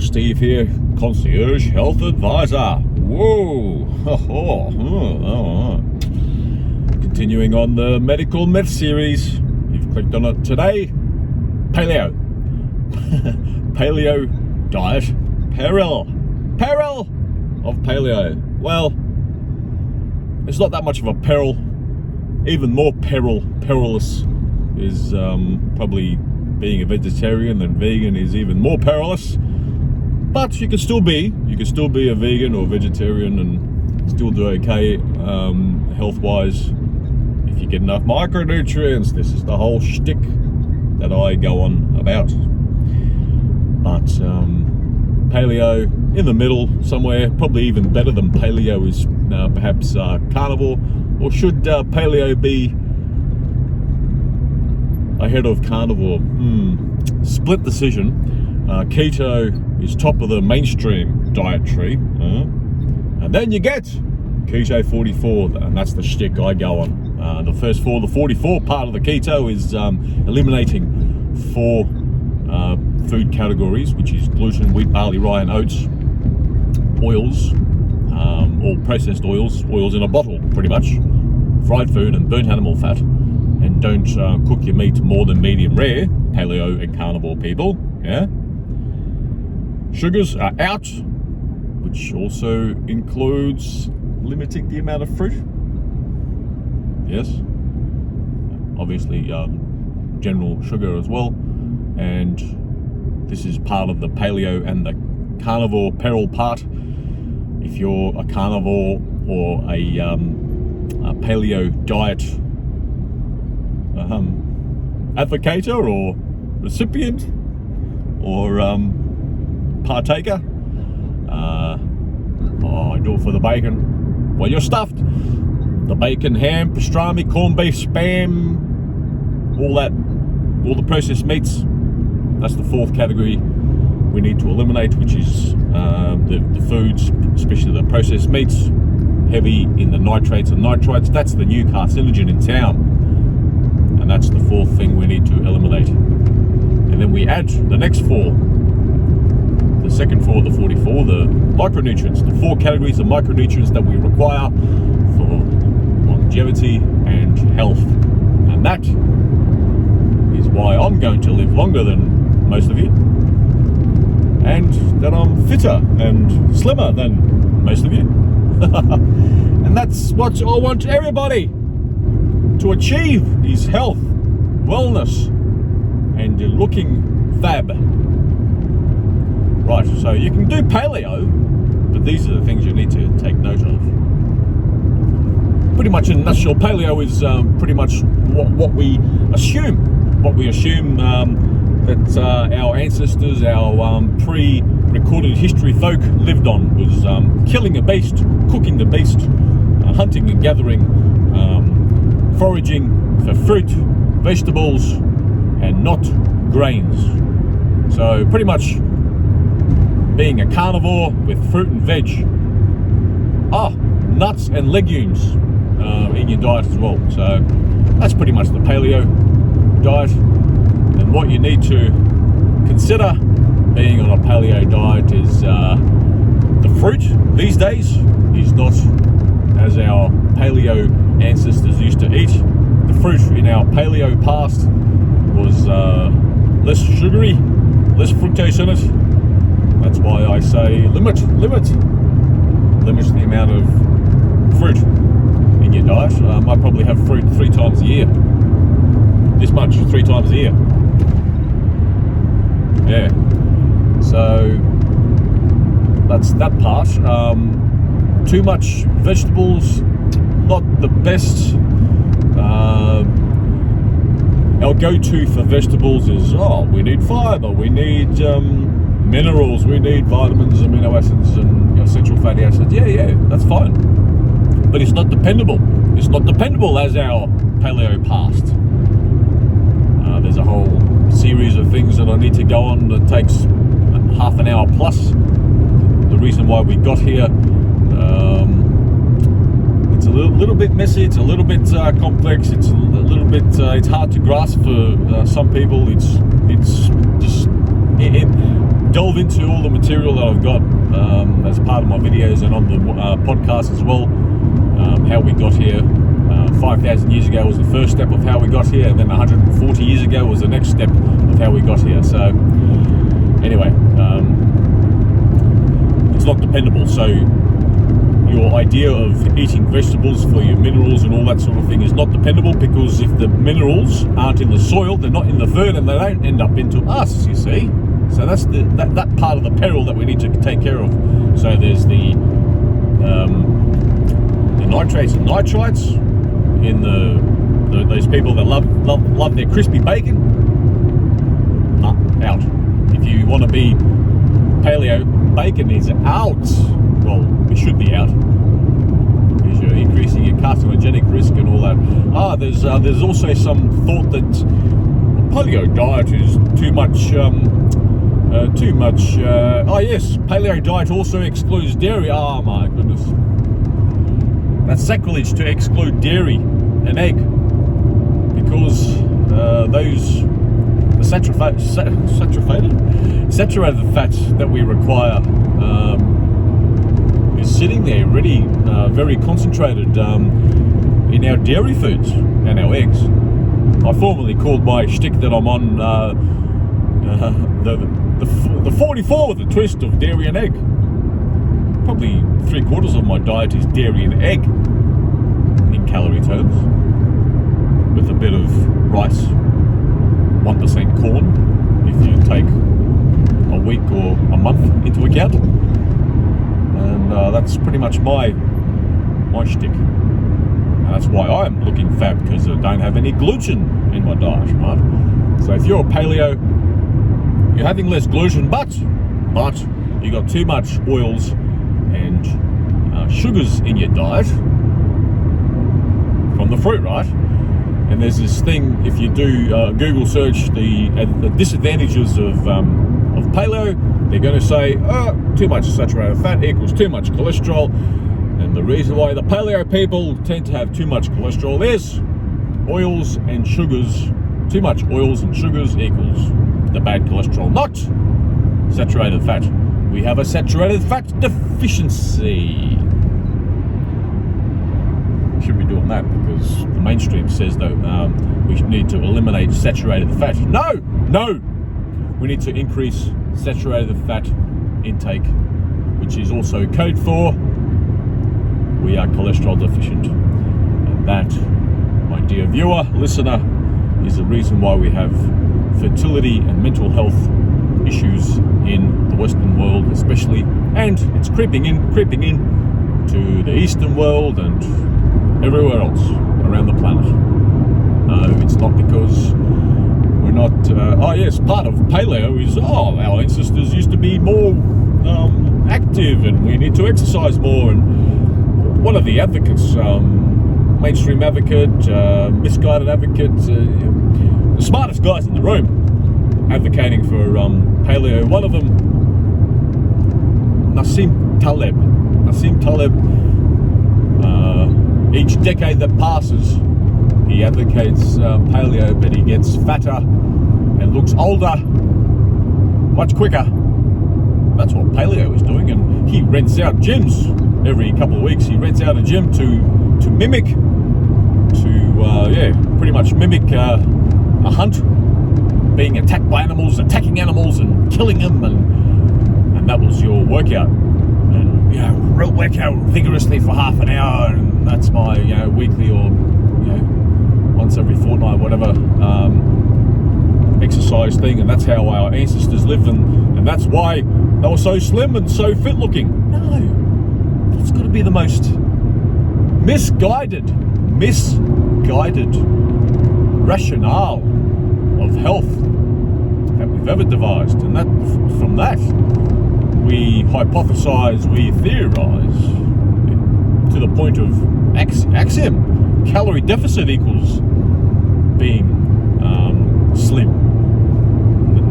Steve here, Concierge Health Advisor. Whoa! Continuing on the medical myth series. You've clicked on it today. Paleo. Paleo diet. Peril. Peril of paleo. Well, it's not that much of a peril. Even more perilous is probably being a vegetarian, and vegan is even more perilous. But you can still be a vegan or vegetarian and still do okay health-wise if you get enough micronutrients. This is the whole shtick that I go on about. But paleo in the middle somewhere, probably even better than paleo is perhaps carnivore. Or should paleo be ahead of carnivore? Split decision. Keto is top of the mainstream diet tree, and then you get keto 44, and that's the shtick I go on. The 44 part of the keto is eliminating 4 food categories, which is gluten, wheat, barley, rye, and oats, oils, all processed oils in a bottle, pretty much, fried food and burnt animal fat, and don't cook your meat more than medium rare, paleo and carnivore people, yeah? Sugars are out, which also includes limiting the amount of fruit. Yes, obviously general sugar as well, and this is part of the paleo and the carnivore peril part. If you're a carnivore or a paleo diet advocator or recipient or partaker, I do it for the bacon. Well, you're stuffed. The bacon, ham, pastrami, corned beef, spam, all the processed meats. That's the 4th category we need to eliminate, which is the foods, especially the processed meats, heavy in the nitrates and nitrites. That's the new carcinogen in town, and that's the 4th thing we need to eliminate. And then we add the next 4. The second 4, the 44, the micronutrients, the 4 categories of micronutrients that we require for longevity and health. And that is why I'm going to live longer than most of you, and that I'm fitter and slimmer than most of you. And that's what I want everybody to achieve, is health, wellness, and looking fab. Right, so you can do paleo, but these are the things you need to take note of. Pretty much in a nutshell, paleo is pretty much what we assume. What we assume that our ancestors, our pre-recorded history folk lived on, was killing a beast, cooking the beast, hunting and gathering, foraging for fruit, vegetables, and not grains. So pretty much being a carnivore with fruit and veg. Nuts and legumes in your diet as well. So that's pretty much the paleo diet. And what you need to consider being on a paleo diet is the fruit these days is not as our paleo ancestors used to eat. The fruit in our paleo past was less sugary, less fructose in it. That's why I say limit the amount of fruit in your diet. I probably have fruit 3 times a year. This much, 3 times a year. Yeah. So that's that part. Too much vegetables, not the best. Our go-to for vegetables is, we need fiber, we need minerals, we need vitamins, amino acids, and essential fatty acids. Yeah, that's fine. But it's not dependable. It's not dependable as our paleo past. There's a whole series of things that I need to go on that takes half an hour plus. The reason why we got here, it's a little bit messy, it's a little bit complex, it's a little bit, it's hard to grasp for some people. It's just, delve into all the material that I've got as part of my videos and on the podcast as well. How we got here. 5,000 years ago was the first step of how we got here, and then 140 years ago was the next step of how we got here. So anyway, it's not dependable. So your idea of eating vegetables for your minerals and all that sort of thing is not dependable, because if the minerals aren't in the soil, they're not in the food, and they don't end up into us, you see. So that's that part of the peril that we need to take care of. So there's the nitrates and nitrites in those people that love their crispy bacon. Out. If you want to be paleo, bacon is out. Well, it should be out, because you're increasing your carcinogenic risk and all that. There's also some thought that paleo diet is too much. Yes, paleo diet also excludes dairy. Oh my goodness, that's sacrilege to exclude dairy and egg, because the saturated fats that we require is sitting there ready, very concentrated in our dairy foods and our eggs. I formerly called my shtick that I'm on the 44 with a twist of dairy and egg. Probably 3/4 of my diet is dairy and egg in calorie terms, with a bit of rice, 1% corn if you take a week or a month into account, and that's pretty much my shtick. And that's why I'm looking fat, because I don't have any gluten in my diet, right? So if you're a paleo, you're having less gluten, but you got too much oils and sugars in your diet from the fruit, right? And there's this thing, if you do Google search the disadvantages of paleo, they're going to say, too much saturated fat equals too much cholesterol. And the reason why the paleo people tend to have too much cholesterol is oils and sugars. Too much oils and sugars equals the bad cholesterol, not saturated fat. We have a saturated fat deficiency. Should be doing that, because the mainstream says that we need to eliminate saturated fat. No, we need to increase saturated fat intake, which is also code for we are cholesterol deficient. And that, my dear viewer, listener, is the reason why we have fertility and mental health issues in the Western world especially, and it's creeping in to the Eastern world and everywhere else around the planet. No, it's not because we're not part of paleo is our ancestors used to be more active and we need to exercise more. And one of the advocates, mainstream advocate, misguided advocate, the smartest guys in the room advocating for paleo, one of them, Nassim Taleb, each decade that passes, he advocates paleo, but he gets fatter and looks older much quicker. That's what paleo is doing, and he rents out gyms every couple of weeks. He rents out a gym to pretty much mimic a hunt, being attacked by animals, attacking animals and killing them, and that was your workout. And workout vigorously for half an hour, and that's my weekly or once every fortnight, whatever, exercise thing. And that's how our ancestors lived, and that's why they were so slim and so fit looking. No, that's got to be the most misguided rationale of health that we've ever devised. And that from that we hypothesize, we theorize to the point of axiom. Calorie deficit equals being slim.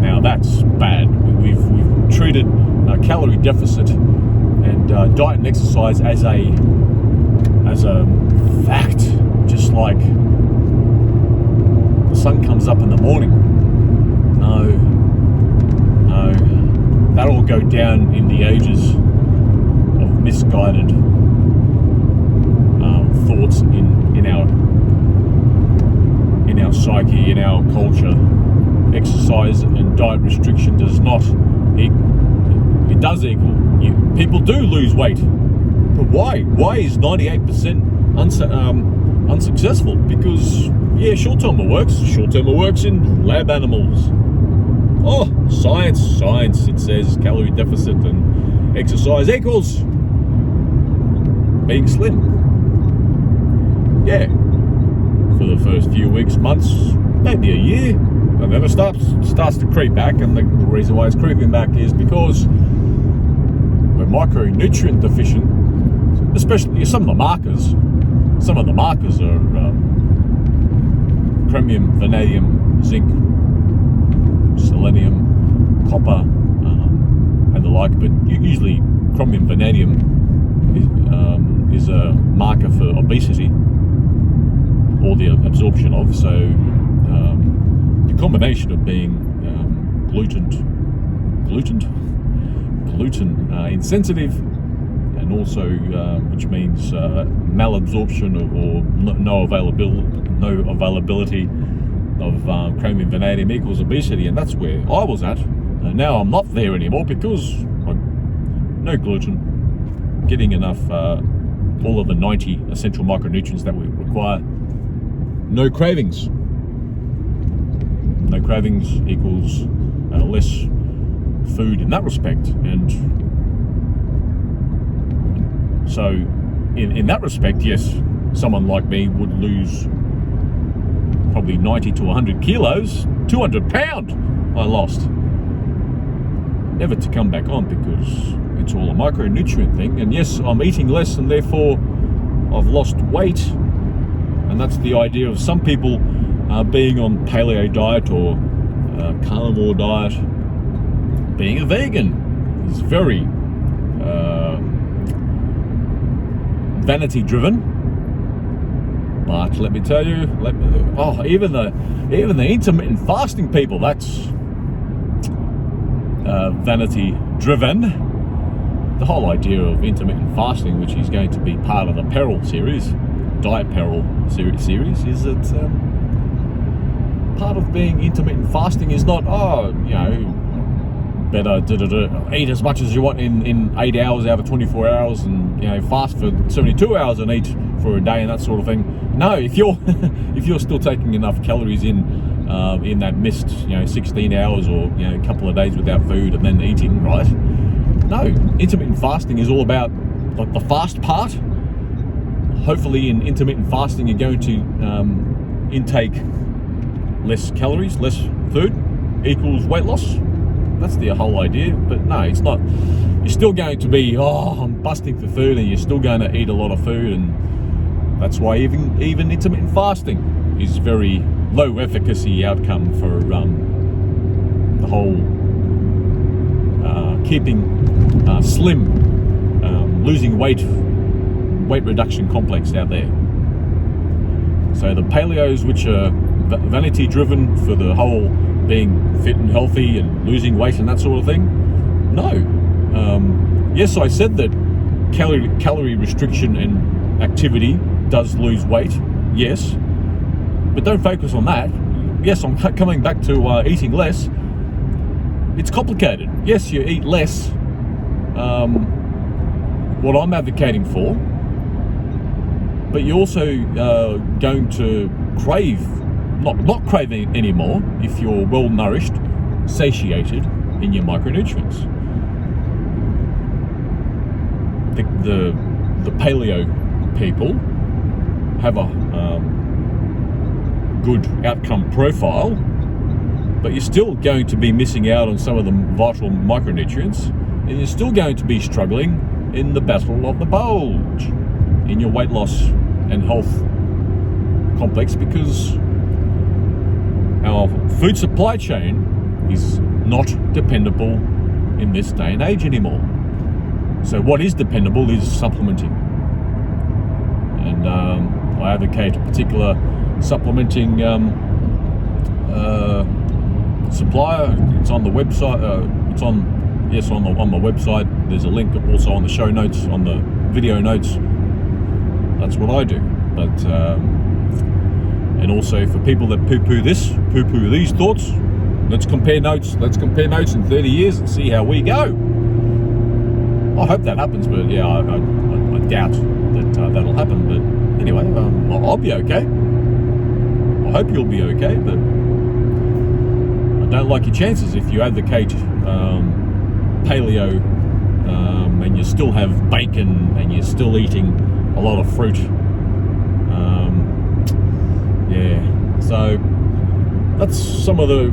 Now that's bad. We've treated calorie deficit and diet and exercise as a fact, just like the sun comes up in the morning. No, go down in the ages of misguided thoughts in our psyche, in our culture. Exercise and diet restriction does not equal. It does equal. People do lose weight, but why? Why is 98% unsuccessful? Because short-term works in lab animals. Oh, science, it says calorie deficit and exercise equals being slim. Yeah, for the first few weeks, months, maybe a year, and then it starts to creep back, and the reason why it's creeping back is because we're micronutrient deficient, especially some of the markers. Some of the markers are chromium, vanadium, zinc, selenium, copper, and the like, but usually chromium, vanadium is a marker for obesity, or the absorption of. So the combination of being gluten insensitive, and also which means malabsorption or no availability of chromium, vanadium equals obesity, and that's where I was at. And now I'm not there anymore because no gluten, getting enough all of the 90 essential micronutrients that we require. No cravings. No cravings equals less food in that respect. And so in that respect, yes, someone like me would lose probably 90 to 100 kilos, 200 pound I lost. Never to come back on, because it's all a micronutrient thing. And yes, I'm eating less and therefore I've lost weight. And that's the idea of some people being on paleo diet or carnivore diet. Being a vegan is very vanity driven. But let me tell you, even the intermittent fasting people, that's vanity driven. The whole idea of intermittent fasting, which is going to be part of the Peril series, Diet Peril series, is that part of being intermittent fasting is not, better eat as much as you want in 8 hours out of 24 hours, and fast for 72 hours and eat for a day and that sort of thing. No, if you're still taking enough calories in that missed 16 hours or a couple of days without food and then eating, right? No, intermittent fasting is all about the fast part. Hopefully in intermittent fasting you're going to intake less calories, less food equals weight loss. That's the whole idea. But no, it's not. You're still going to be, I'm busting for food, and you're still going to eat a lot of food, and that's why even intermittent fasting is very low efficacy outcome for the whole keeping slim, losing weight reduction complex out there. So the paleos, which are vanity driven for the whole being fit and healthy and losing weight and that sort of thing, no. Yes, I said that calorie restriction and activity does lose weight, yes, but don't focus on that. Yes, I'm coming back to eating less. It's complicated. Yes, you eat less, what I'm advocating for, but you're also going to crave, not craving anymore if you're well nourished, satiated in your micronutrients. The paleo people have a good outcome profile, but you're still going to be missing out on some of the vital micronutrients, and you're still going to be struggling in the battle of the bulge in your weight loss and health complex, because our food supply chain is not dependable in this day and age anymore. So what is dependable is supplementing, and I advocate a particular supplementing supplier. It's on the website, it's on yes, on my website. There's a link also on the show notes, on the video notes. That's what I do. But and also for people that poo-poo these thoughts, let's compare notes. Let's compare notes in 30 years and see how we go. I hope that happens, but yeah, I doubt that that'll happen. But anyway, I'll be okay. I hope you'll be okay, but I don't like your chances if you advocate paleo and you still have bacon and you're still eating a lot of fruit. Yeah, so that's some of the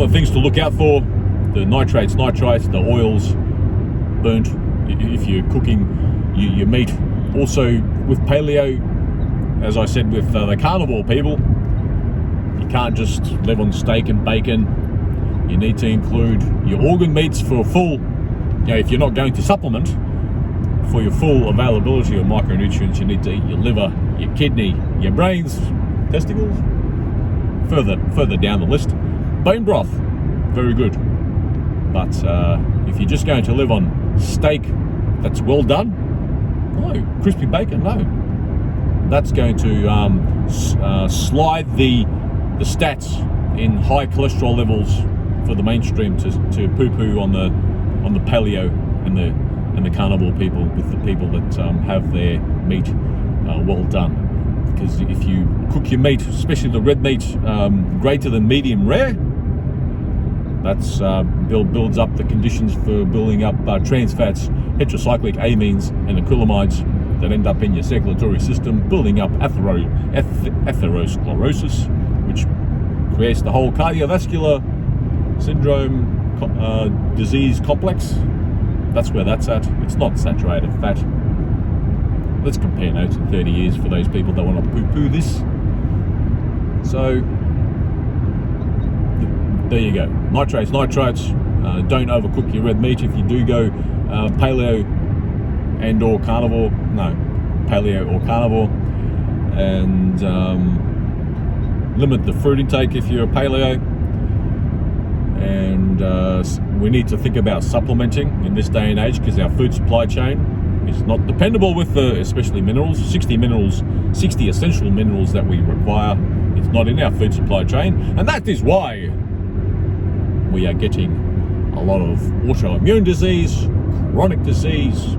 things to look out for: the nitrates, the oils burnt if you're cooking your meat. Also with paleo, as I said with the carnivore people, you can't just live on steak and bacon. You need to include your organ meats for full, if you're not going to supplement, for your full availability of micronutrients, you need to eat your liver, your kidney, your brains, testicles. Further down the list, bone broth, very good. But if you're just going to live on steak that's well done, no. Crispy bacon, no. That's going to slide the stats in high cholesterol levels for the mainstream to poo-poo on the paleo and the carnivore people, with the people that have their meat well done. Because if you cook your meat, especially the red meat, greater than medium rare, that's builds up the conditions for building up trans fats, heterocyclic amines, and acrylamides that end up in your circulatory system, building up atherosclerosis, which creates the whole cardiovascular syndrome disease complex. That's where that's at. It's not saturated fat. Let's compare notes in 30 years for those people that want to poo-poo this. So there you go. Nitrates. Don't overcook your red meat. If you do go paleo and or carnivore, no, paleo or carnivore, and limit the fruit intake if you're a paleo. And we need to think about supplementing in this day and age, because our food supply chain is not dependable with especially minerals. 60 essential minerals that we require. It's not in our food supply chain, and that is why we are getting a lot of autoimmune disease, chronic disease,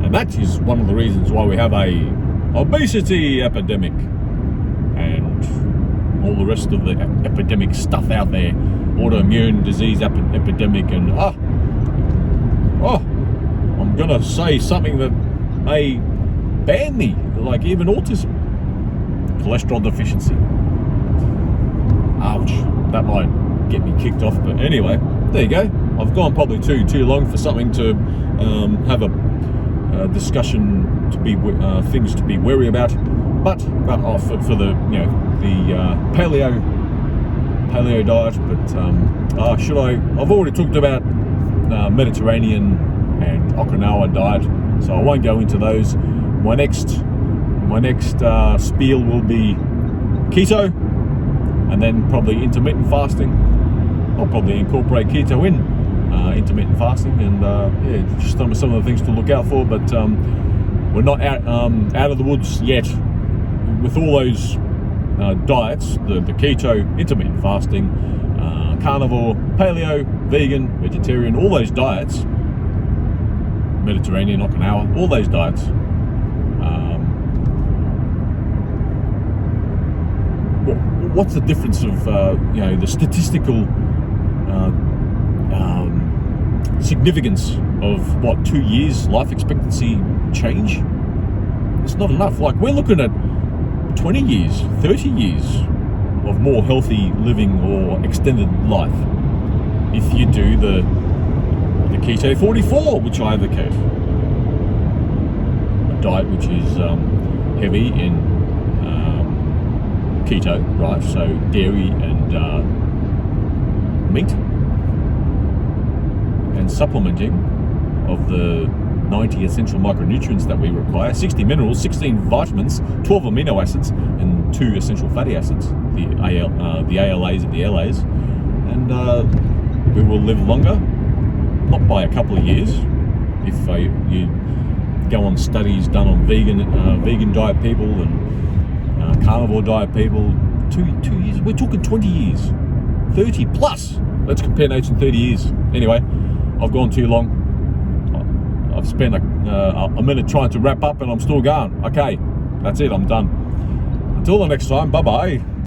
and that is one of the reasons why we have a obesity epidemic and all the rest of the epidemic stuff out there. Autoimmune disease epidemic, and I'm gonna say something that may ban me, like even autism, cholesterol deficiency. Ouch, that might get me kicked off. But anyway, there you go. I've gone probably too long for something to have a discussion to be things to be wary about. But for the paleo diet. But I've already talked about Mediterranean and Okinawa diet, so I won't go into those. My next spiel will be keto, and then probably intermittent fasting. I'll probably incorporate keto in intermittent fasting, and just some of the things to look out for. But we're not out of the woods yet with all those diets: the keto, intermittent fasting, carnivore, paleo, vegan, vegetarian, all those diets, Mediterranean, Okinawa, all those diets. What's the difference of the statistical significance of 2 years life expectancy change? It's not enough. Like, we're looking at 20 years, 30 years of more healthy living or extended life if you do the Keto 44, which I advocate. A diet which is heavy in keto, right? So dairy and meat, and supplementing of the 90 essential micronutrients that we require: 60 minerals, 16 vitamins, 12 amino acids, and 2 essential fatty acids, the ALAs and the LAs. And we will live longer, not by a couple of years. If you go on studies done on vegan diet people and carnivore diet people, 2 years. We're talking 20 years, 30 plus. Let's compare notes in 30 years. Anyway, I've gone too long. I've spent a minute trying to wrap up and I'm still going. Okay, that's it, I'm done. Until the next time, bye-bye.